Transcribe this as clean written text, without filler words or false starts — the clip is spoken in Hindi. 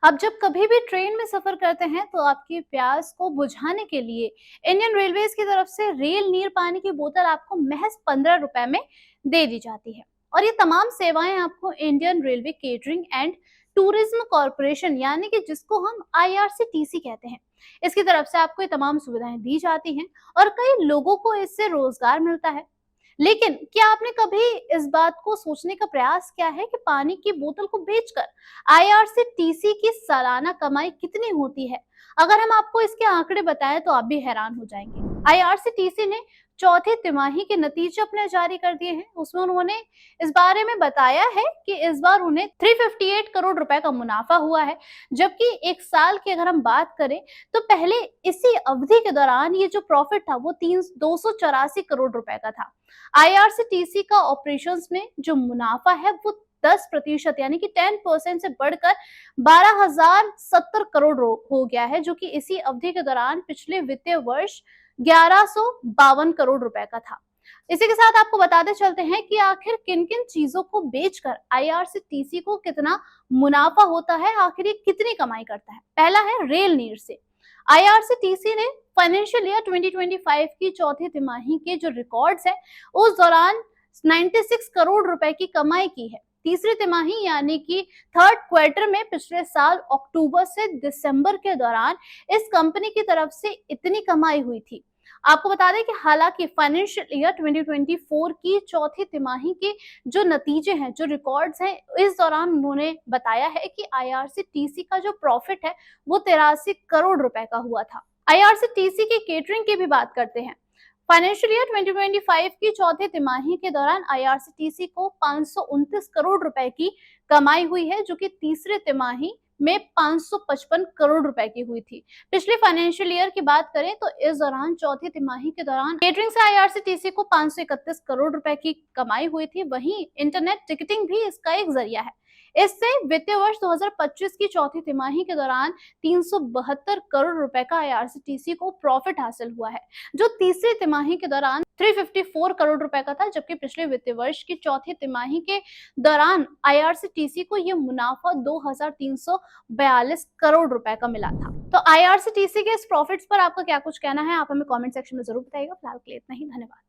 आप जब कभी भी ट्रेन में सफर करते हैं तो आपकी प्यास को बुझाने के लिए इंडियन रेलवेज की तरफ से रेल नीर पानी की बोतल आपको महज 15 रुपए में दे दी जाती है। और ये तमाम सेवाएं आपको Indian railway catering and tourism corporation यानी कि जिसको हम IRCTC कहते हैं, इसकी तरफ से आपको ये तमाम सुविधाएं दी जाती हैं और कई लोगों को इससे रोजगार मिलता है। लेकिन क्या आपने कभी इस बात को सोचने का प्रयास किया है कि पानी की बोतल को बेचकर IRCTC की सालाना कमाई कितनी होती है? अगर हम आपको इसके आंकड़े बताएं तो आप भी हैरान हो जाएंगे। IRCTC ने चौथी तिमाही के नतीजे अपने जारी कर दिए हैं। उसमें उन्होंने इस बारे में बताया है कि इस बार उन्हें 358 करोड़ रुपए का मुनाफा हुआ है, जबकि एक साल की अगर हम बात करें तो पहले इसी अवधि के दौरान ये जो प्रॉफिट था वो 284 करोड़ रुपए का था। IRCTC का ऑपरेशंस में जो मुनाफा है वो 10% यानी कि 10% से बढ़कर 12,070 करोड़ हो गया है, जो कि इसी अवधि के दौरान पिछले वित्तीय वर्ष 1152 करोड़ रुपए का था। इसी के साथ आपको बताते चलते हैं कि आखिर किन किन चीजों को बेचकर IRCTC को कितना मुनाफा होता है, आखिर ये कितनी कमाई करता है। पहला है रेल नीर से। IRCTC ने फाइनेंशियल ईयर 2025 की चौथी तिमाही के जो रिकॉर्ड्स है उस दौरान 96 करोड़ रुपए की कमाई की है। तीसरी तिमाही यानी कि थर्ड क्वार्टर में पिछले साल अक्टूबर से दिसंबर के दौरान इस कंपनी की तरफ से इतनी कमाई हुई थी। आपको बता दें कि हालांकि फाइनेंशियल ईयर 2024 की चौथी तिमाही के जो नतीजे हैं, जो रिकॉर्ड्स हैं, इस दौरान उन्होंने बताया है कि IRCTC का जो प्रॉफिट है वो 83 करोड़ रुपए का हुआ था। IRCTC की केटरिंग की भी बात करते हैं। फाइनेंशियल ईयर 2025 की चौथी तिमाही के दौरान IRCTC को 529 करोड़ रुपए की कमाई हुई है, जो कि तीसरे तिमाही में 555 करोड़ रुपए की हुई थी। पिछले फाइनेंशियल ईयर की बात करें तो इस दौरान चौथी तिमाही के दौरान केटरिंग से IRCTC को 531 करोड़ रुपए की कमाई हुई थी। वहीं इंटरनेट टिकटिंग भी इसका एक जरिया है। इससे वित्तीय वर्ष 2025 की चौथी तिमाही के दौरान 372 करोड़ रुपए का IRCTC को प्रॉफिट हासिल हुआ है, जो तीसरी तिमाही के दौरान 354 करोड़ रुपए का था, जबकि पिछले वित्तीय वर्ष की चौथी तिमाही के दौरान IRCTC को यह मुनाफा 2342 करोड़ रुपए का मिला था। तो IRCTC के इस प्रॉफिट्स पर आपका क्या कुछ कहना है, आप हमें कमेंट सेक्शन में जरूर बताइएगा। फिलहाल के लिए इतना ही, धन्यवाद।